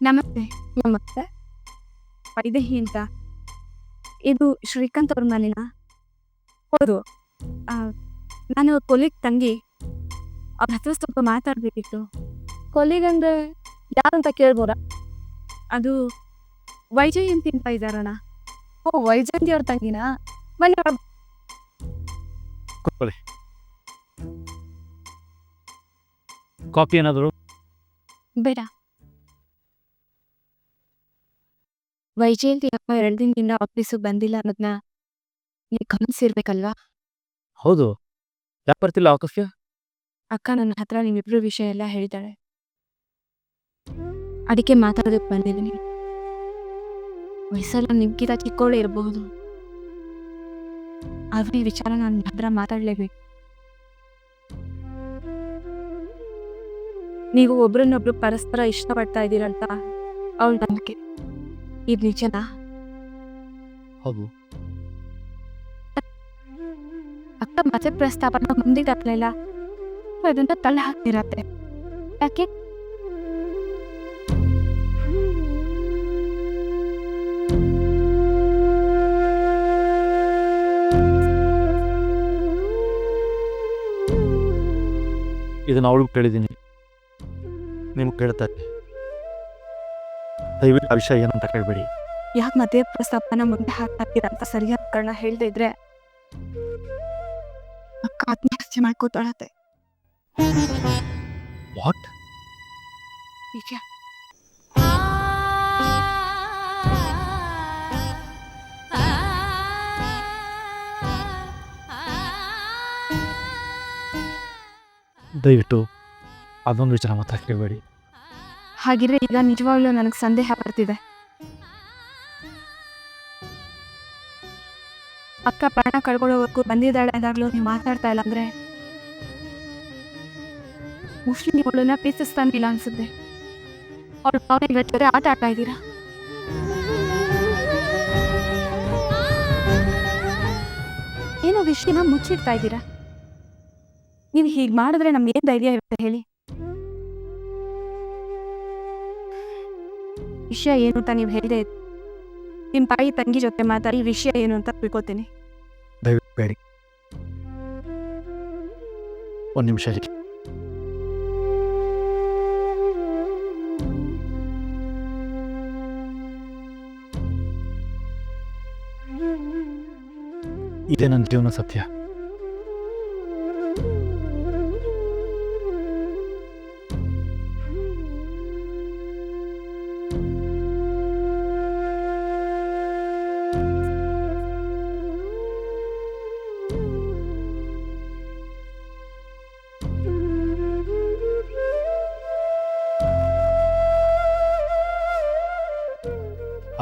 ನಮಸ್ತೆ. ನಮಸ್ತೆ. ವೈದೇಹಿ ಅಂತ. ಇದು ಶ್ರೀಕಾಂತ್ ಅವ್ರ ಮನೆನಾ? ಹೌದು. ನಾನು ಕೊಲಿಗ್ ತಂಗಿ. ಅವ್ರ ಹತ್ರ ಸ್ವಲ್ಪ ಮಾತಾಡಬೇಕಿತ್ತು. ಕೊಲ್ಲಿಗಂದ್ರೆ ಯಾರಂತ ಕೇಳ್ಬೋದಾ? ಅದು ವೈಜಯಂತಿ ಅಂತ ಇದ್ದಾರಣ್ಣ. ಓ, ವೈಜಯಂತಿ ಅವ್ರ ತಂಗಿನಾ? ಬನ್ನಿ ಕೂತ್ಕೊಳ್ಳಿ. ಕಾಫಿ ಏನಾದರೂ? ಬೇಡ. ವೈಜಯಂತಿ ಅಪ್ಪ 2 ದಿನದಿಂದ ಆಫೀಸಿಗೆ ಬಂದಿಲ್ಲ ಅನ್ನೋದನ್ನ ನೀವು ಗಮನಿಸಿರ್ಬೇಕಲ್ವಾ? ಹೌದು, ಯಾಕೆ ಬರ್ತಿಲ್ಲ ಆಫೀಸ್ಗೆ? ಅಕ್ಕ ನನ್ನ ಹತ್ರ ನಿಮ್ಮಿಬ್ರು ವಿಷಯ ಎಲ್ಲ ಹೇಳಿದ್ದಾಳೆ. ಅದಕ್ಕೆ ಮಾತಾಡೋದಕ್ಕೆ ಬಂದಿದ್ದೀನಿ. ವಯಸ್ಸೆಲ್ಲ ನಿಮ್ಗಿಂತ ಚಿಕ್ಕವಳೇ ಇರಬಹುದು, ಆದ್ರೆ ಈ ವಿಚಾರ ನಾನು ನಿಮ್ಮ ಹತ್ರ ಮಾತಾಡಲೇಬೇಕು. ನೀವು ಒಬ್ರನ್ನೊಬ್ರು ಪರಸ್ಪರ ಇಷ್ಟಪಡ್ತಾ ಇದ್ದೀರಂತ ಅವಳ ನಂಬಿಕೆ. ಇದು ನಿಜನಾ? ಹೌದು. ಅಕ್ಕ ಮತ್ತೆ ಪ್ರಸ್ತಾಪನ ಮುಂದಿಲ್ಲ, ಅದನ್ನ ತಳ್ಳ ಹಾಕ್ತಿರತ್ತೆ. ಯಾಕೆ? ಇದನ್ನು ಅವಳು ಕೇಳಿದ್ದೀನಿ, ನಿಮ್ಗೆ ಕೇಳ್ತಾರೆ. ದಯವಿಟ್ಟು ಆ ವಿಷಯ ಏನಂತ ಕೇಳಬೇಡಿ. ಯಾಕೆ ಮತ್ತೆ ಪ್ರಸ್ತಾಪನ ಮುಂದೆ ಹಾಕ್ತೀರ ಅಂತ ಸರಿಯಾದ ಕಾರಣ ಹೇಳ್ದೆ ಇದ್ರೆ ಅಕ್ಕ ಆತ್ಮಹತ್ಯೆ ಮಾಡ್ಕೋತಾಳತ್ತೆ. ವಾಟ್? ನಿಜ. ದಯವಿಟ್ಟು ಅದೊಂದು ವಿಚಾರ ಮಾತ್ರ ಕೇಳಬೇಡಿ. ಹಾಗಿದ್ರೆ ಈಗ ನಿಜವಾಗ್ಲೂ ನನಗೆ ಸಂದೇಹ ಬರ್ತಿದೆ. ಅಕ್ಕ ಪ್ರಾಣ ಕಳ್ಕೊಳ್ಳೋವರೆಗೂ ಬಂದಿದ್ದಾಳೆ ಅಂದಾಗ್ಲೂ ನೀವು ಮಾತಾಡ್ತಾ ಇಲ್ಲ ಅಂದ್ರೆ ಮೋಸ್ಟ್ಲಿ ನೀವು ಅವಳನ್ನ ಪ್ರೀತಿಸ್ತಾನಿಲ್ಲ ಅನ್ಸುತ್ತೆ. ಅವ್ರ ಭಾವನೆಗಳ ಜೊತೆ ಆಟ ಆಡ್ತಾ ಇದ್ದೀರಾ. ಏನೋ ವಿಷಯನ ಮುಚ್ಚಿಡ್ತಾ ಇದ್ದೀರಾ. ನೀವು ಹೀಗೆ ಮಾಡಿದ್ರೆ ನಮ್ಗೆ ಏನ್ ಧೈರ್ಯ ಇರುತ್ತೆ ಹೇಳಿ? ವಿಷಯ ಏನು ಅಂತ ನೀವು ಹೇಳಿದೆ, ನಿಮ್ಮ ತಾಯಿ ತಂಗಿ ಜೊತೆ ಮಾತಾಡಿ ವಿಷಯ ಏನು ಅಂತ ತಿಳ್ಕೊತೀನಿ. ದಯವಿಟ್ಟು ಬೇಡಿ, ಒಂದು ನಿಮಿಷ ಇರಿ. ಇದೇ ನನ್ನ ಜೀವನ ಸತ್ಯ.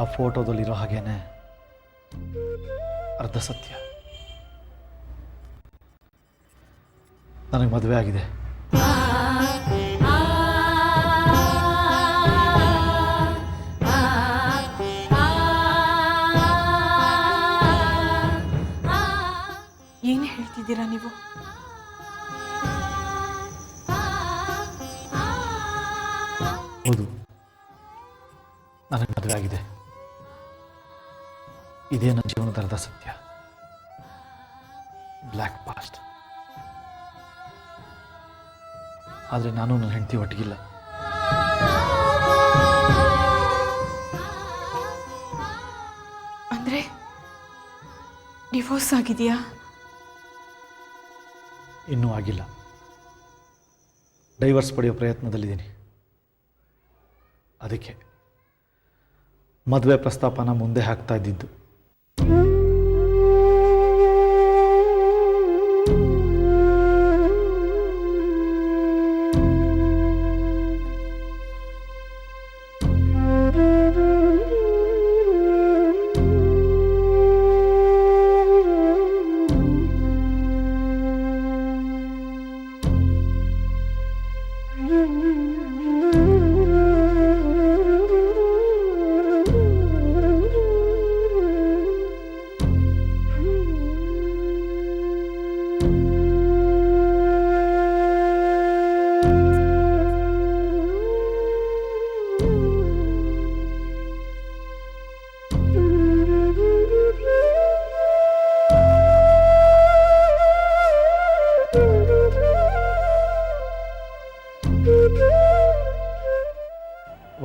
ಆ ಫೋಟೋದಲ್ಲಿರೋ ಹಾಗೇನೆ ಅರ್ಧ ಸತ್ಯ. ನನಗೆ ಮದುವೆ ಆಗಿದೆ. ಏನು ಹೇಳ್ತಿದ್ದೀರಾ ನೀವು? ಹೌದು, ನನಗೆ ಮದುವೆ ಆಗಿದೆ. ಇದೇ ನನ್ನ ಜೀವನದ ಅರ್ಧ ಸತ್ಯ. Black past. ಆದರೆ ನಾನು ನನ್ನ ಹೆಂಡತಿ ಒಟ್ಟಿಗಿಲ್ಲ. ಅಂದ್ರೆ ಡಿವೋರ್ಸ್ ಆಗಿದೆಯಾ? ಇನ್ನೂ ಆಗಿಲ್ಲ. ಡೈವರ್ಸ್ ಪಡೆಯೋ ಪ್ರಯತ್ನದಲ್ಲಿದ್ದೀನಿ. ಅದಕ್ಕೆ ಮದುವೆ ಪ್ರಸ್ತಾಪನ ಮುಂದೆ ಹಾಕ್ತಾ ಇದ್ದಿದ್ದು.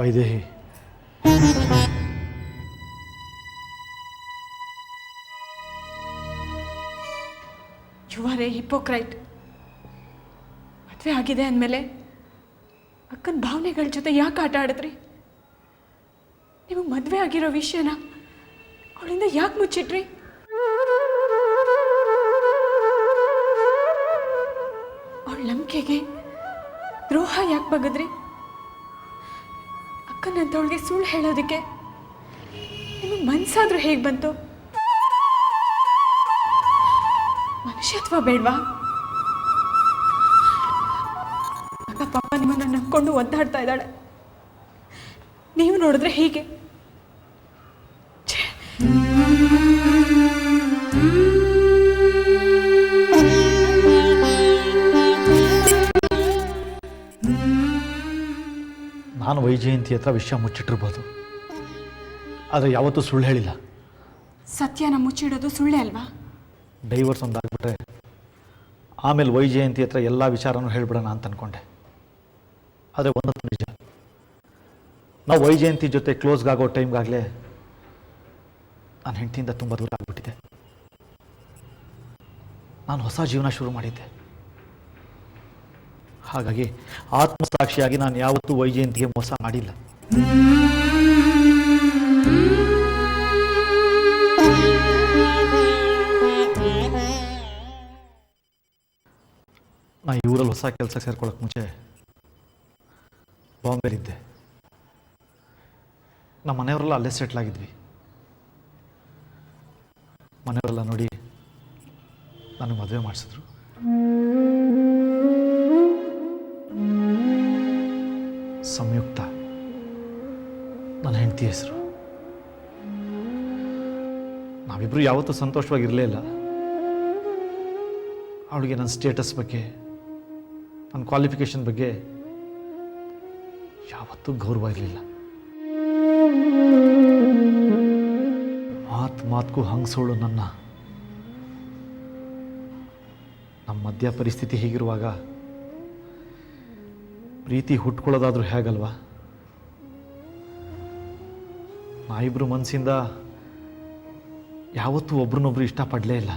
Vaidehi, you are a hypocrite. ಮದುವೆ ಆಗಿದೆ ಅಂದಮೇಲೆ ಅಕ್ಕನ ಭಾವನೆಗಳ ಜೊತೆ ಯಾಕೆ ಆಟ ಆಡಿದ್ರಿ? ನಿಮಗೆ ಮದುವೆ ಆಗಿರೋ ವಿಷಯನ ಅವಳಿಂದ ಯಾಕೆ ಮುಚ್ಚಿಟ್ರಿ? ಅವಳ ನಂಬಿಕೆಗೆ ದ್ರೋಹ ಯಾಕೆ ಬಗದ್ರಿ? ಅಕ್ಕನಂತವಳಿಗೆ ಸುಳ್ಳು ಹೇಳೋದಕ್ಕೆ ನಿಮಗೆ ಮನಸ್ಸಾದ್ರೂ ಹೇಗೆ ಬಂತು? ಮನುಷ್ಯತ್ವ ಬೇಡವಾ? ಅಕ್ಕ ಪಾಪ ನಿಮ್ಮನ್ನ ನಂಬ್ಕೊಂಡು ಒದ್ದಾಡ್ತಾ ಇದ್ದಾಳೆ, ನೀವು ನೋಡಿದ್ರೆ ಹೀಗೆ. ನಾನು ವೈಜಯಂತಿ ಹತ್ರ ವಿಷಯ ಮುಚ್ಚಿಟ್ಟಿರ್ಬೋದು, ಆದರೆ ಯಾವತ್ತೂ ಸುಳ್ಳು ಹೇಳಿಲ್ಲ. ಸತ್ಯನ ಮುಚ್ಚಿಡೋದು ಸುಳ್ಳೆ ಅಲ್ವಾ? ಡೈವರ್ಸ್ ಒಂದಾಗ್ಬಿಟ್ರೆ ಆಮೇಲೆ ವೈಜಯಂತಿ ಹತ್ರ ಎಲ್ಲ ವಿಚಾರನೂ ಹೇಳ್ಬಿಡೋಣ ಅಂತ ಅಂದ್ಕೊಂಡೆ. ಆದರೆ ಒಂದಂತೂ ನಿಜ, ನಾವು ವೈಜಯಂತಿ ಜೊತೆ ಕ್ಲೋಸ್ಗಾಗೋ ಟೈಮ್ಗಾಗಲೇ ನಾನು ಹೆಂಡತಿಯಿಂದ ತುಂಬ ದೂರ ಆಗಿಬಿಟ್ಟಿದ್ದೆ. ನಾನು ಹೊಸ ಜೀವನ ಶುರು ಮಾಡಿದ್ದೆ. ಹಾಗಾಗಿ ಆತ್ಮಸಾಕ್ಷಿಯಾಗಿ ನಾನು ಯಾವತ್ತೂ ವೈಜಯಂತಿಗೆ ಮೋಸ ಮಾಡಿಲ್ಲ. ನಾನು ಈ ಊರಲ್ಲಿ ಹೊಸ ಕೆಲಸ ಸೇರ್ಕೊಳ್ಳೋಕೆ ಮುಂಚೆ ಬಾಂಬೆಲಿದ್ದೆ. ನಮ್ಮ ಮನೆಯವರೆಲ್ಲ ಅಲ್ಲೇ ಸೆಟ್ಲ್ ಆಗಿದ್ವಿ. ಮನೆಯವರೆಲ್ಲ ನೋಡಿ ನನಗೆ ಮದುವೆ ಮಾಡಿಸಿದ್ರು. ಸಂಯುಕ್ತ ನನ್ನ ಹೆಂಡತಿ ಹೆಸರು. ನಾವಿಬ್ಬರು ಯಾವತ್ತೂ ಸಂತೋಷವಾಗಿರಲೇ ಇಲ್ಲ. ಅವಳಿಗೆ ನನ್ನ ಸ್ಟೇಟಸ್ ಬಗ್ಗೆ, ನನ್ನ ಕ್ವಾಲಿಫಿಕೇಷನ್ ಬಗ್ಗೆ ಯಾವತ್ತೂ ಗೌರವ ಇರಲಿಲ್ಲ. ಮಾತ್ಗೂ ಹಂಗಸೋಳು ನಮ್ಮ ಮಧ್ಯ ಪರಿಸ್ಥಿತಿ ಹೀಗಿರುವಾಗ ಪ್ರೀತಿ ಹುಟ್ಕೊಳ್ಳೋದಾದ್ರೂ ಹೇಗಲ್ವಾ? ನಾವಿಬ್ರು ಮನಸ್ಸಿಂದ ಯಾವತ್ತೂ ಒಬ್ರನ್ನೊಬ್ರು ಇಷ್ಟಪಡಲೇ ಇಲ್ಲ.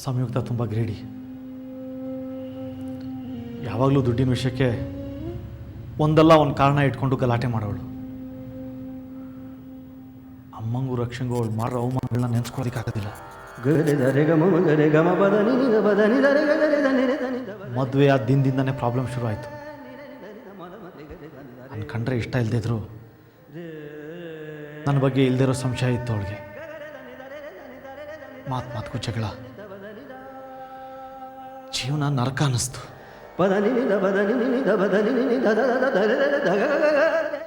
ಸಂಯುಕ್ತ ತುಂಬ ಗ್ರೇಡಿ. ಯಾವಾಗಲೂ ದುಡ್ಡಿನ ವಿಷಯಕ್ಕೆ ಒಂದಲ್ಲ ಒಂದು ಕಾರಣ ಇಟ್ಕೊಂಡು ಗಲಾಟೆ ಮಾಡೋಳು. ಅಮ್ಮಂಗೂ ರಕ್ಷಂಗೂ ಅವಳು ಮಾಡೋ ಅವಮಾನಗಳನ್ನ ನೆನೆಸ್ಕೊಳ್ಳೋದಕ್ಕಾಗೋದಿಲ್ಲ. ಮದುವೆ ಆದ ದಿನದಿಂದನೇ ಪ್ರಾಬ್ಲಮ್ ಶುರು ಆಯಿತು. ಅನ್ಕಂಡ್ರೆ ಇಷ್ಟ ಇಲ್ಲದೆ ಇದ್ರು ನನ್ನ ಬಗ್ಗೆ ಇಲ್ಲದಿರೋ ಸಂಶಯ ಇತ್ತು ಅವಳಿಗೆ. ಮಾತ್ಗೂ ಜಗಳ, ಜೀವನ ನರಕ ಅನ್ನಿಸ್ತು.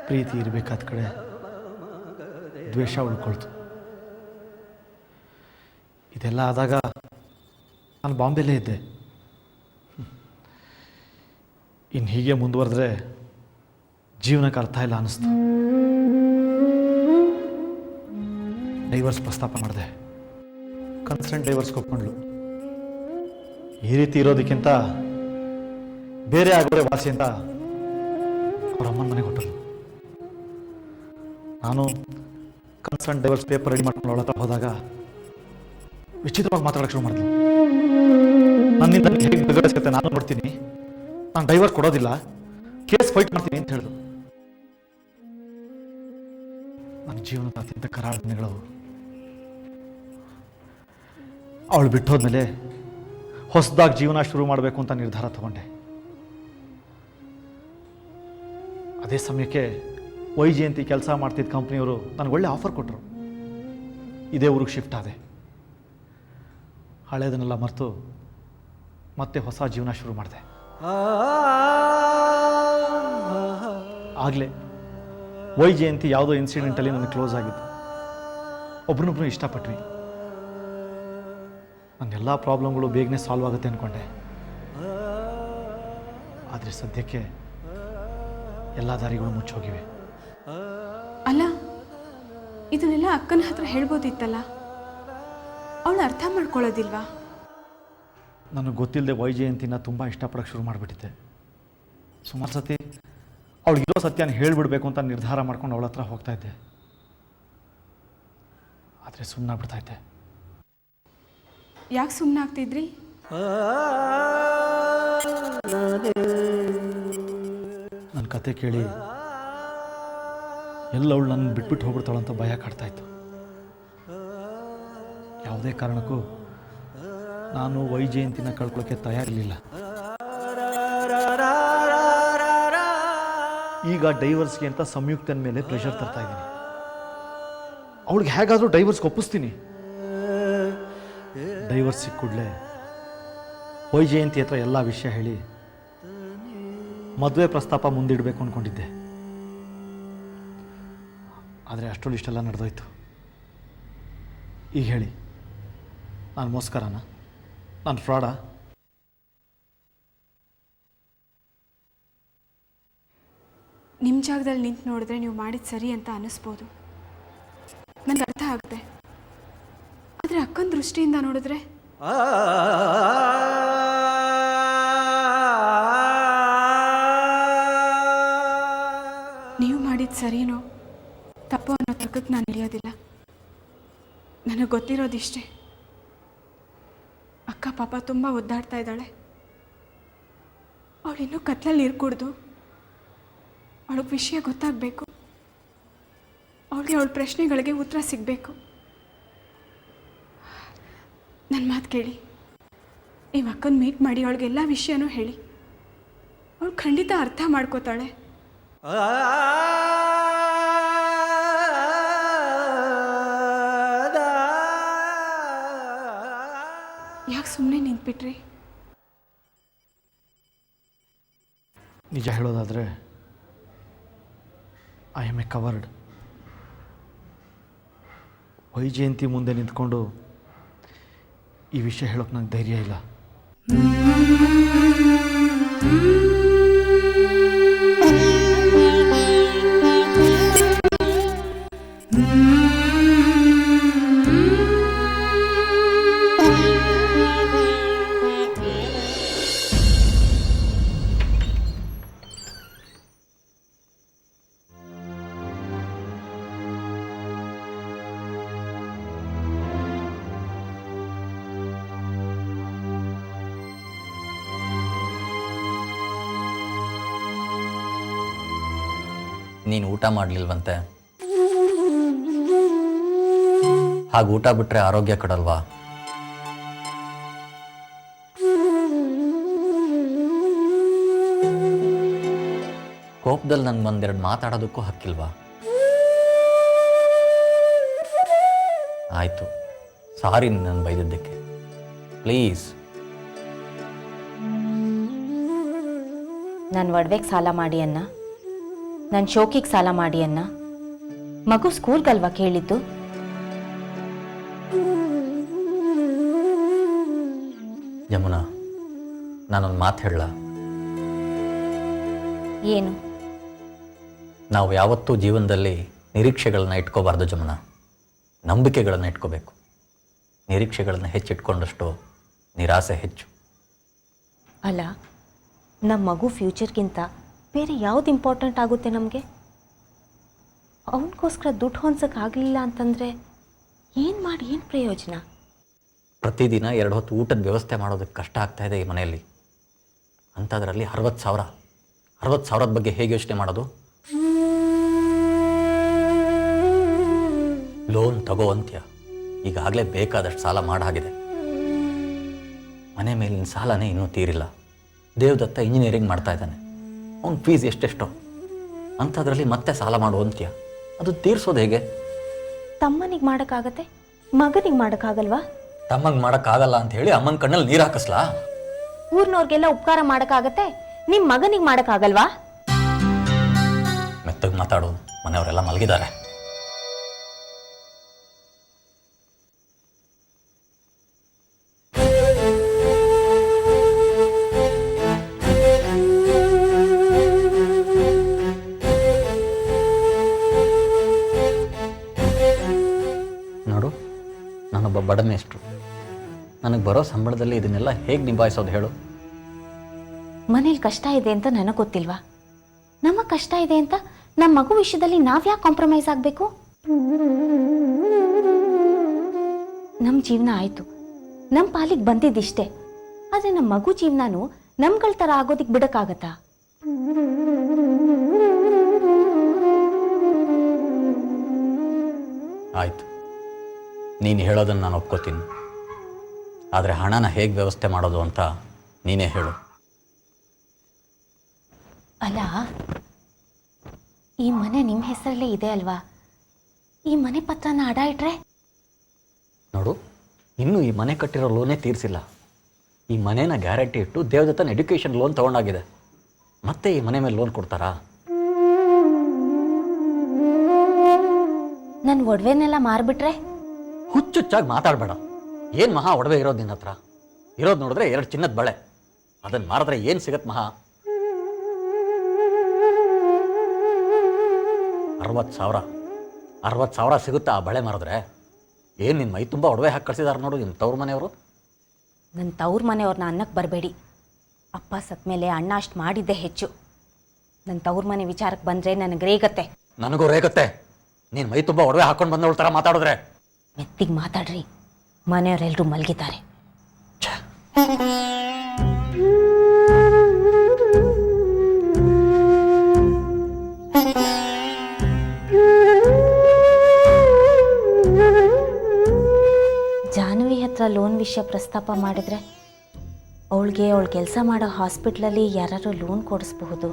ಪ್ರೀತಿ ಇರಬೇಕಾದ ಕಡೆ ದ್ವೇಷ ಉಳ್ಕೊಳ್ತು. ಇದೆಲ್ಲ ಆದಾಗ ನಾನು ಬಾಂಬೆಲೇ ಇದ್ದೆ. ಇನ್ನು ಹೀಗೆ ಮುಂದುವರೆದ್ರೆ ಜೀವನಕ್ಕೆ ಅರ್ಥ ಇಲ್ಲ ಅನ್ನಿಸ್ತು. ಡೈವರ್ಸ್ ಪ್ರಸ್ತಾಪ ಮಾಡಿದೆ. ಕನ್ಸರ್ನ್ ಡೈವರ್ಸ್ಗೆ ಒಪ್ಕೊಂಡ್ಳು. ಈ ರೀತಿ ಇರೋದಕ್ಕಿಂತ ಬೇರೆ ಆಗೋರೆ ವಾಸಿ ಅಂತ ಅವ್ರ ಅಮ್ಮನ ಮನೆಗೆ ಹೊಟ್ಟರು. ನಾನು ಕನ್ಸರ್ನ್ ಡೈವರ್ಸ್ ಪೇಪರ್ ರೆಡಿ ಮಾಡ್ಕೊಂಡು ಅವಳ ಹತ್ರ ಹೋದಾಗ ವಿಚಿತ್ರವಾಗಿ ಮಾತಾಡೋಕ್ಕೆ ಶುರು ಮಾಡಿದ್ಲು. ನನ್ನಿಂದ ಹೇಗೆ ಬಗೆಹರಿಸುತ್ತೆ ನಾನು ನೋಡ್ತೀನಿ, ನಾನು ಡೈವರ್ಸ್ ಕೊಡೋದಿಲ್ಲ, ಕೇಸ್ ಫೈಟ್ ಮಾಡ್ತೀನಿ ಅಂತ ಹೇಳಿದ್ರು. ನನ್ನ ಜೀವನದ ಅತ್ಯಂತ ಕರಾಳ ದಿನಗಳು. ಅವಳು ಬಿಟ್ಟೋದ್ಮೇಲೆ ಹೊಸದಾಗಿ ಜೀವನ ಶುರು ಮಾಡಬೇಕು ಅಂತ ನಿರ್ಧಾರ ತಗೊಂಡೆ. ಅದೇ ಸಮಯಕ್ಕೆ ವೈಜಯಂತಿ ಕೆಲಸ ಮಾಡ್ತಿದ್ದ ಕಂಪ್ನಿಯವರು ನನಗೆ ಒಳ್ಳೆ ಆಫರ್ ಕೊಟ್ಟರು. ಇದೇ ಊರಿಗೆ ಶಿಫ್ಟ್ ಆದೆ. ಹಳೇದನ್ನೆಲ್ಲ ಮರೆತು ಮತ್ತೆ ಹೊಸ ಜೀವನ ಶುರು ಮಾಡಿದೆ. ಆಗಲೇ ವೈಜಯಂತಿ ಯಾವುದೋ ಇನ್ಸಿಡೆಂಟಲ್ಲಿ ನನಗೆ ಕ್ಲೋಸ್ ಆಗಿತ್ತು. ಒಬ್ರನ್ನೊಬ್ರು ಇಷ್ಟಪಟ್ವಿ. ನನ್ನೆಲ್ಲ ಪ್ರಾಬ್ಲಮ್ಗಳು ಬೇಗನೆ ಸಾಲ್ವ್ ಆಗುತ್ತೆ ಅಂದ್ಕೊಂಡೆ. ಆದರೆ ಸದ್ಯಕ್ಕೆ ಎಲ್ಲ ದಾರಿಗಳು ಮುಚ್ಚೋಗಿವೆ. ಅಲ್ಲ, ಇದನ್ನೆಲ್ಲ ಅಕ್ಕನ ಹತ್ರ ಹೇಳ್ಬೋದಿತ್ತಲ್ಲ, ಅವಳು ಅರ್ಥ ಮಾಡ್ಕೊಳ್ಳೋದಿಲ್ವಾ? ನನಗೆ ಗೊತ್ತಿಲ್ಲದೆ ವೈಜಯಂತಿನ ತುಂಬ ಇಷ್ಟಪಡೋಕ್ಕೆ ಶುರು ಮಾಡಿಬಿಟ್ಟಿದ್ದೆ. ಸುಮಾರು ಸತಿ ಅವಳಿಗಿರೋ ಸತ್ಯನ ಹೇಳಿಬಿಡ್ಬೇಕು ಅಂತ ನಿರ್ಧಾರ ಮಾಡ್ಕೊಂಡು ಅವಳ ಹತ್ರ ಹೋಗ್ತಾಯಿದ್ದೆ. ಆದರೆ ಸುಮ್ಮನಾಗ್ಬಿಡ್ತಾಯಿದ್ದೆ. ಯಾಕೆ ಸುಮ್ಮನೆ ಆಗ್ತಿದ್ರಿ? ನನ್ನ ಕತೆ ಕೇಳಿ ಎಲ್ಲವಳು ನನ್ನ ಬಿಟ್ಬಿಟ್ಟು ಹೋಗ್ಬಿಡ್ತಾಳಂತ ಭಯ ಕಾಡ್ತಾಯಿತ್ತು. ಯಾವುದೇ ಕಾರಣಕ್ಕೂ ನಾನು ವೈಜಯಂತಿನ ಕಳ್ಕೊಳ್ಳೋಕ್ಕೆ ತಯಾರಿರಲಿಲ್ಲ. ಈಗ ಡೈವರ್ಸ್ಗೆ ಅಂತ ಸಂಯುಕ್ತನ ಮೇಲೆ ಪ್ರೆಷರ್ ತರ್ತಾ ಇದ್ದೀನಿ. ಅವಳಿಗೆ ಹೇಗಾದರೂ ಡೈವರ್ಸ್ಗೆ ಒಪ್ಪಿಸ್ತೀನಿ. ಡೈವರ್ಸ್ ಸಿಕ್ಕ ಕೂಡಲೇ ವೈಜಯಂತಿ ಹತ್ರ ಎಲ್ಲ ವಿಷಯ ಹೇಳಿ ಮದುವೆ ಪ್ರಸ್ತಾಪ ಮುಂದಿಡಬೇಕು ಅಂದ್ಕೊಂಡಿದ್ದೆ. ಆದರೆ ಅಷ್ಟೊಂದು ಇಷ್ಟೆಲ್ಲ ನಡೆದೋಯ್ತು. ಈಗ ಹೇಳಿ, ನಾನು ಮೋಸ್ಕರನ? ನಾನು ಫ್ರಾಡಾ? ನಿಮ್ಮ ಜಾಗದಲ್ಲಿ ನಿಂತು ನೋಡಿದ್ರೆ ನೀವು ಮಾಡಿದ ಸರಿ ಅಂತ ಅನ್ನಿಸ್ಬೋದು, ನನಗೆ ಅರ್ಥ ಆಗುತ್ತೆ. ಆದರೆ ಅಕ್ಕನ ದೃಷ್ಟಿಯಿಂದ ನೋಡಿದ್ರೆ ನೀವು ಮಾಡಿದ ಸರಿನೋ ತಪ್ಪು ಅನ್ನೋ ತರ್ಕಕ್ಕೆ ನಾನು ಇಳಿಯೋದಿಲ್ಲ. ನನಗೆ ಗೊತ್ತಿರೋದಿಷ್ಟೇ, ಅಕ್ಕ ಪಾಪ ತುಂಬ ಒದ್ದಾಡ್ತಾ ಇದ್ದಾಳೆ. ಅವಳಿನ್ನೂ ಕತ್ಲಲ್ಲಿ ನೀರು ಕುಡ್ದು ಅವಳಿಗೆ ವಿಷಯ ಗೊತ್ತಾಗಬೇಕು. ಅವಳಿಗೆ ಅವಳ ಪ್ರಶ್ನೆಗಳಿಗೆ ಉತ್ತರ ಸಿಗಬೇಕು. ನನ್ನ ಮಾತು ಕೇಳಿ, ನೀವು ಅಕ್ಕನ ಮೀಟ್ ಮಾಡಿ ಅವಳಿಗೆಲ್ಲ ವಿಷಯನೂ ಹೇಳಿ. ಅವಳು ಖಂಡಿತ ಅರ್ಥ ಮಾಡ್ಕೋತಾಳೆ. ಯಾಕೆ ಸುಮ್ಮನೆ ನಿಂತ್ಬಿಟ್ರಿ? ನಿಜ ಹೇಳೋದಾದರೆ I am A covered. Vaijayanti ಮುಂದೆ ನಿಂತ್ಕೊಂಡು ಈ ವಿಷಯ ಹೇಳೋಕೆ ನಂಗೆ ಧೈರ್ಯ ಇಲ್ಲ. ನೀನು ಊಟ ಮಾಡಲಿಲ್ವಂತೆ? ಹಾಗೆ ಊಟ ಬಿಟ್ಟರೆ ಆರೋಗ್ಯ ಕೆಡಲ್ವಾ? ಕೋಪದಲ್ಲಿ ನನಗೆ ಒಂದೆರಡು ಮಾತಾಡೋದಕ್ಕೂ ಹಕ್ಕಿಲ್ವಾ? ಆಯಿತು, ಸಾರಿ ನಾನು ಬೈದಿದ್ದಕ್ಕೆ. ಪ್ಲೀಸ್. ನನ್ನ ಒಡವೆಗೆ ಸಾಲ ಮಾಡಿ ಅನ್ನ, ನನ್ನ ಶೋಕಿಗೆ ಸಾಲ ಮಾಡಿ ಅನ್ನ. ಮಗು ಸ್ಕೂಲ್ಗಲ್ವಾ ಕೇಳಿದ್ದು? ಯಮುನಾ, ನಾನೊಂದು ಮಾತು ಹೇಳಲ್ಲ? ಏನು? ನಾವು ಯಾವತ್ತೂ ಜೀವನದಲ್ಲಿ ನಿರೀಕ್ಷೆಗಳನ್ನ ಇಟ್ಕೋಬಾರ್ದು ಜಮುನಾ, ನಂಬಿಕೆಗಳನ್ನು ಇಟ್ಕೋಬೇಕು. ನಿರೀಕ್ಷೆಗಳನ್ನು ಹೆಚ್ಚಿಟ್ಕೊಂಡಷ್ಟು ನಿರಾಸೆ ಹೆಚ್ಚು. ಅಲ್ಲ, ನಮ್ಮ ಮಗು ಫ್ಯೂಚರ್ಗಿಂತ ಬೇರೆ ಯಾವ್ದು ಇಂಪಾರ್ಟೆಂಟ್ ಆಗುತ್ತೆ ನಮಗೆ? ಅವನಿಗೋಸ್ಕರ ದುಡ್ಡು ಹೊಂದೋಕ್ಕಾಗಲಿಲ್ಲ ಅಂತಂದರೆ ಏನು ಮಾಡಿ ಏನು ಪ್ರಯೋಜನ? ಪ್ರತಿದಿನ 2 ಹೊತ್ತು ಊಟದ ವ್ಯವಸ್ಥೆ ಮಾಡೋದಕ್ಕೆ ಕಷ್ಟ ಆಗ್ತಾ ಇದೆ ಈ ಮನೆಯಲ್ಲಿ. ಅಂಥದ್ರಲ್ಲಿ 60,000ದ ಬಗ್ಗೆ ಹೇಗೆ ಯೋಚನೆ ಮಾಡೋದು? ಲೋನ್ ತಗೋ ಅಂತ್ಯ, ಈಗಾಗಲೇ ಬೇಕಾದಷ್ಟು ಸಾಲ ಮಾಡಾಗಿದೆ. ಮನೆ ಮೇಲಿನ ಸಾಲನೇ ಇನ್ನೂ ತೀರಿಲ್ಲ. ದೇವದತ್ತ ಇಂಜಿನಿಯರಿಂಗ್ ಮಾಡ್ತಾ ಇದ್ದಾನೆ, ಅವ್ನ ಫೀಸ್ ಎಷ್ಟೆಷ್ಟೋ. ಅಂಥದ್ರಲ್ಲಿ ಮತ್ತೆ ಸಾಲ ಮಾಡುವಂತ್ಯ, ಅದು ತೀರಿಸೋದು ಹೇಗೆ? ತಮ್ಮನಿಗೆ ಮಾಡೋಕ್ಕಾಗತ್ತೆ, ಮಗನಿಗೆ ಮಾಡೋಕ್ಕಾಗಲ್ವಾ? ತಮ್ಮಂಗೆ ಮಾಡೋಕ್ಕಾಗಲ್ಲ ಅಂತ ಹೇಳಿ ಅಮ್ಮನ ಕಣ್ಣಲ್ಲಿ ನೀರು ಹಾಕಿಸ್ಲಾ? ಊರಿನವ್ರಿಗೆಲ್ಲ ಉಪಕಾರ ಮಾಡೋಕ್ಕಾಗತ್ತೆ, ನಿಮ್ಮ ಮಗನಿಗೆ ಮಾಡೋಕ್ಕಾಗಲ್ವಾ? ಮೆತ್ತಗೆ ಮಾತಾಡು, ಮನೆಯವರೆಲ್ಲ ಮಲಗಿದ್ದಾರೆ. ನೋಡು, ನಾನೊಬ್ಬ ಬಡ ಮೇಷ್ಟ್ರು. ನನಗೆ ಬರೋ ಸಂಬಳದಲ್ಲಿ ಇದನ್ನೆಲ್ಲ ಹೇಗೆ ನಿಭಾಯಿಸೋದು ಹೇಳು? ಮನೇಲಿ ಕಷ್ಟ ಇದೆ ಅಂತ ನನಗೆ ಗೊತ್ತಿಲ್ವಾ? ನಮಗೆ ಕಷ್ಟ ಇದೆ ಅಂತ ನಮ್ಮ ಮಗು ವಿಷಯದಲ್ಲಿ ನಾವ್ಯಾಕೆ ಕಾಂಪ್ರಮೈಸ್ ಆಗಬೇಕು? ನಮ್ಮ ಜೀವನ ಆಯಿತು, ನಮ್ಮ ಪಾಲಿಗೆ ಬಂದಿದ್ದಿಷ್ಟೇ. ಆದರೆ ನಮ್ಮ ಮಗು ಜೀವನನೂ ನಮ್ಗಳ ಥರ ಆಗೋದಿಕ್ಕೆ ಬಿಡೋಕ್ಕಾಗತ್ತಾ? ಆಯಿತು, ನೀನು ಹೇಳೋದನ್ನು ನಾನು ಒಪ್ಕೋತೀನಿ. ಆದರೆ ಹಣನ ಹೇಗೆ ವ್ಯವಸ್ಥೆ ಮಾಡೋದು ಅಂತ ನೀನೇ ಹೇಳು. ಅಲ್ಲ, ಈ ಮನೆ ನಿಮ್ಮ ಹೆಸರಲ್ಲೇ ಇದೆ ಅಲ್ವಾ? ಈ ಮನೆ ಪತ್ರನ ಅಡ ಇಟ್ರೆ? ನೋಡು, ಇನ್ನೂ ಈ ಮನೆ ಕಟ್ಟಿರೋ ಲೋನೇ ತೀರಿಸಿಲ್ಲ. ಈ ಮನೇನ ಗ್ಯಾರಂಟಿ ಇಟ್ಟು ದೇವದತ್ತನ ಎಡ್ಯುಕೇಷನ್ ಲೋನ್ ತೊಗೊಂಡಾಗಿದೆ. ಮತ್ತೆ ಈ ಮನೆ ಮೇಲೆ ಲೋನ್ ಕೊಡ್ತಾರಾ? ನನ್ನ ಒಡವೆನೆಲ್ಲ ಮಾರ್ಬಿಟ್ರೆ? ಹುಚ್ಚುಚ್ಚಾಗಿ ಮಾತಾಡಬೇಡ. ಏನು ಮಹಾ ಒಡವೆ ಇರೋದು ನಿನ್ನ ಹತ್ರ? ಇರೋದು ನೋಡಿದ್ರೆ 2 ಚಿನ್ನದ ಬಳೆ. ಅದನ್ನು ಮಾರಿದ್ರೆ ಏನು ಸಿಗತ್ತೆ ಮಹಾ? 60,000 ಸಿಗುತ್ತಾ ಆ ಬಳೆ ಮಾರಿದ್ರೆ? ಏನು ನಿನ್ನ ಮೈ ತುಂಬ ಒಡವೆ ಹಾಕಿ ಕಳಿಸಿದಾರೆ ನೋಡು ನಿಮ್ಮ ತವ್ರ ಮನೆಯವರು. ನನ್ನ ತವ್ರ ಮನೆಯವ್ರನ್ನ ಅನ್ನಕ್ಕೆ ಬರಬೇಡಿ. ಅಪ್ಪ ಸತ್ತ ಮೇಲೆ ಅಣ್ಣ ಅಷ್ಟು ಮಾಡಿದ್ದೇ ಹೆಚ್ಚು. ನನ್ನ ತವ್ರ ಮನೆ ವಿಚಾರಕ್ಕೆ ಬಂದರೆ ನನಗೆ ರೇಗತ್ತೆ. ನನಗೂ ರೇಗತ್ತೆ. ನೀನು ಮೈ ತುಂಬ ಒಡವೆ ಹಾಕೊಂಡು ಬಂದವಳ ಥರ ಮಾತಾಡಿದ್ರೆ. ಮೆತ್ತಿಗೆ ಮಾತಾಡ್ರಿ, ಮನೆಯವರೆಲ್ಲರೂ ಮಲಗಿದ್ದಾರೆ. ಜಾನ್ವಿ ಹತ್ರ ಲೋನ್ ವಿಷಯ ಪ್ರಸ್ತಾಪ ಮಾಡಿದ್ರೆ ಅವಳಿಗೆ ಅವಳು ಕೆಲಸ ಮಾಡೋ ಹಾಸ್ಪಿಟ್ಲಲ್ಲಿ ಯಾರು ಲೋನ್ ಕೊಡಿಸ್ಬಹುದು.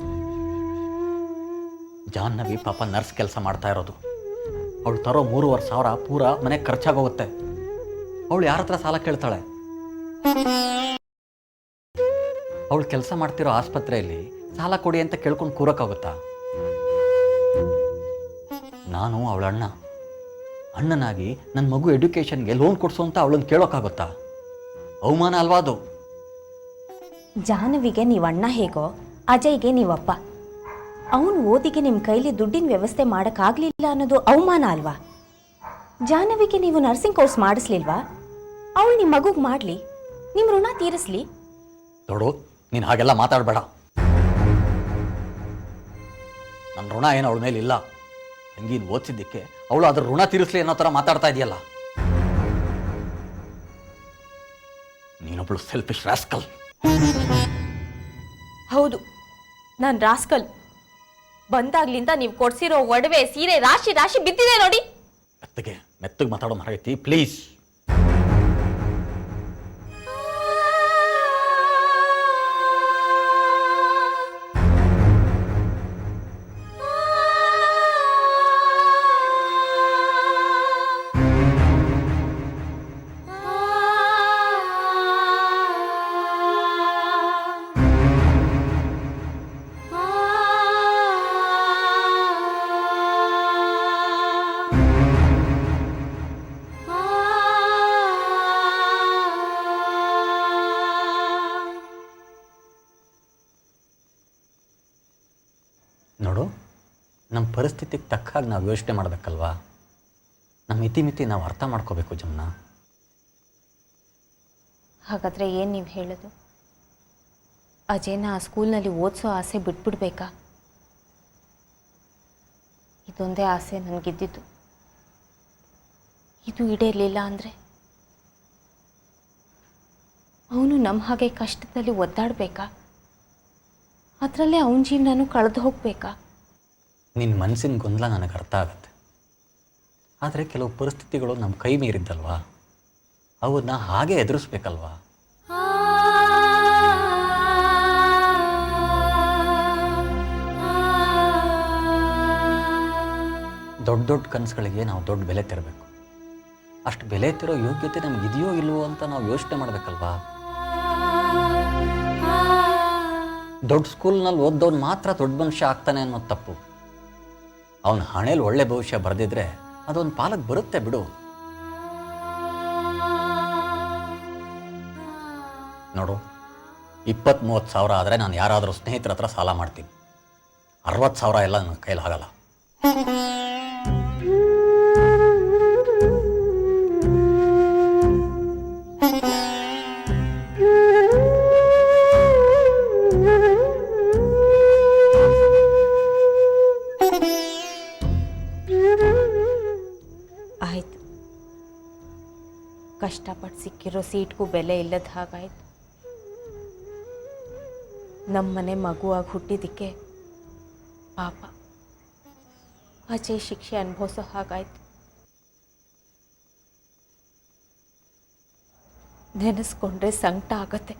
ಜಾಹ್ನವಿ ಪಾಪ ನರ್ಸ್ ಕೆಲಸ ಮಾಡ್ತಾ ಇರೋದು. ಅವಳು ತರೋ 3,500 ಪೂರ ಮನೆಗೆ ಖರ್ಚಾಗೋಗುತ್ತೆ. ಅವಳು ಯಾರ ಹತ್ರ ಸಾಲ ಕೇಳ್ತಾಳೆ? ಅವಳು ಕೆಲಸ ಮಾಡ್ತಿರೋ ಆಸ್ಪತ್ರೆಯಲ್ಲಿ ಸಾಲ ಕೊಡಿ ಅಂತ ಕೇಳ್ಕೊಂಡು ಕೂರಕ್ಕಾಗುತ್ತಾ? ನಾನು ಅವಳ ಅಣ್ಣನಾಗಿ ನನ್ನ ಮಗು ಎಡ್ಯುಕೇಷನ್ಗೆ ಲೋನ್ ಕೊಡಿಸು ಅಂತ ಅವಳನ್ನು ಕೇಳೋಕ್ಕಾಗುತ್ತಾ? ಅವಮಾನ ಅಲ್ವಾ ಅದು? ಜಾಹ್ನವಿಗೆ ನೀವು ಅಣ್ಣ ಹೇಗೋ ಅಜಯ್ಗೆ ನೀವಪ್ಪ. ಅವನು ಓದಿಗೆ ನಿಮ್ಮ ಕೈಲಿ ದುಡ್ಡಿನ ವ್ಯವಸ್ಥೆ ಮಾಡೋಕ್ಕಾಗಲಿಲ್ಲ ಅನ್ನೋದು ಅವಮಾನ ಅಲ್ವಾ? ಜಾಹ್ನವಿಗೆ ನೀವು ನರ್ಸಿಂಗ್ ಕೋರ್ಸ್ ಮಾಡಿಸ್ಲಿಲ್ವಾ? ಅವಳು ನಿಮ್ಮ ಮಗುಗೆ ಮಾಡಲಿ, ನಿಮ್ಮ ಋಣ ತೀರಿಸ್ಲಿ. ನೋಡು, ನೀನು ಹಾಗೆಲ್ಲ ಮಾತಾಡಬೇಡ. ನನ್ನ ಋಣ ಏನು ಅವಳ ಮೇಲೆ ಇಲ್ಲ. ತಂಗೀನು ಓದಿಸಿದ್ದಕ್ಕೆ ಅವಳು ಅದ್ರ ಋಣ ತೀರಿಸ್ಲಿ ಅನ್ನೋ ಥರ ಮಾತಾಡ್ತಾ ಇದೆಯಲ್ಲ. ನೀನೊಬ್ಳು ಸೆಲ್ಫಿಶ್ ರಾಸ್ಕಲ್. ಹೌದು, ನಾನು ರಾಸ್ಕಲ್. ಬಂದಾಗ್ಲಿಂದ ನೀವು ಕೊಡ್ಸಿರೋ ಒಡವೆ ಸೀರೆ ರಾಶಿ ರಾಶಿ ಬಿದ್ದಿದೆ ನೋಡಿ. ಮೆತ್ತಗೆ ಮಾತಾಡೋ ಮರೈತಿ, ಪ್ಲೀಸ್. ನೋಡು, ನಮ್ಮ ಪರಿಸ್ಥಿತಿಗೆ ತಕ್ಕ ಹಾಗೆ ನಾವು ಯೋಚನೆ ಮಾಡಬೇಕಲ್ವಾ? ನಮ್ಮ ಇತಿಮಿತಿ ನಾವು ಅರ್ಥ ಮಾಡ್ಕೋಬೇಕು ಜಮ್ನ. ಹಾಗಾದರೆ ಏನು ನೀವು ಹೇಳೋದು? ಅಜಯ್ನ ಆ ಸ್ಕೂಲ್ನಲ್ಲಿ ಓದಿಸೋ ಆಸೆ ಬಿಟ್ಬಿಡ್ಬೇಕಾ? ಇದೊಂದೇ ಆಸೆ ನನಗಿದ್ದಿದ್ದು. ಇದು ಈಡೇರಲಿಲ್ಲ ಅಂದರೆ ಅವನು ನಮ್ಮ ಹಾಗೆ ಕಷ್ಟದಲ್ಲಿ ಒದ್ದಾಡಬೇಕಾ? ಅದರಲ್ಲೇ ಅವನ ಜೀವನನೂ ಕಳೆದು ಹೋಗಬೇಕಾ? ನಿನ್ನ ಮನಸ್ಸಿನ ಗೊಂದಲ ನನಗೆ ಅರ್ಥ ಆಗುತ್ತೆ. ಆದರೆ ಕೆಲವು ಪರಿಸ್ಥಿತಿಗಳು ನಮ್ಮ ಕೈ ಮೀರಿದ್ದಲ್ವಾ, ಅವನ್ನ ಹಾಗೆ ಎದುರಿಸ್ಬೇಕಲ್ವಾ? ದೊಡ್ಡ ದೊಡ್ಡ ಕನಸುಗಳಿಗೆ ನಾವು ದೊಡ್ಡ ಬೆಲೆ ತೆರಬೇಕು. ಅಷ್ಟು ಬೆಲೆ ತೆರೋ ಯೋಗ್ಯತೆ ನಮಗಿದೆಯೋ ಇಲ್ವೋ ಅಂತ ನಾವು ಯೋಚನೆ ಮಾಡಬೇಕಲ್ವಾ? ದೊಡ್ಡ ಸ್ಕೂಲ್ನಲ್ಲಿ ಓದ್ದವ್ನು ಮಾತ್ರ ದೊಡ್ಡ ಮನುಷ್ಯ ಆಗ್ತಾನೆ ಅನ್ನೋದು ತಪ್ಪು. ಅವನ ಹಣೆಯಲ್ಲಿ ಒಳ್ಳೆ ಭವಿಷ್ಯ ಬರೆದಿದ್ರೆ ಅದೊಂದು ಪಾಲಕ್ಕೆ ಬರುತ್ತೆ ಬಿಡು. ನೋಡು, 20-30 ಸಾವಿರ ಆದರೆ ನಾನು ಯಾರಾದರೂ ಸ್ನೇಹಿತರ ಹತ್ರ ಸಾಲ ಮಾಡ್ತೀನಿ. 60,000 ಎಲ್ಲ ನನ್ನ ಕೈಲಿ ಆಗಲ್ಲ. ಕಷ್ಟಪಟ್ಟು ಸಿಕ್ಕಿರೋ ಸೀಟ್ಗೂ ಬೆಲೆ ಇಲ್ಲದ ಹಾಗಾಯ್ತು. ನಮ್ಮನೆ ಮಗುವಾಗಿ ಹುಟ್ಟಿದ್ದಕ್ಕೆ ಪಾಪ ಅಜಯ್ ಶಿಕ್ಷೆ ಅನುಭವಿಸೋ ಹಾಗಾಯ್ತು. ನೆನೆಸ್ಕೊಂಡ್ರೆ ಸಂಕಟ ಆಗತ್ತೆ.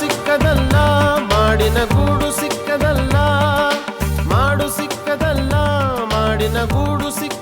ಸಿಕ್ಕದಲ್ಲ ಮಾಡಿನ ಗೂಡು ಸಿಕ್ಕದಲ್ಲ, ಮಾಡು ಸಿಕ್ಕದಲ್ಲ ಮಾಡಿನ ಗೂಡು ಸಿಕ್ಕ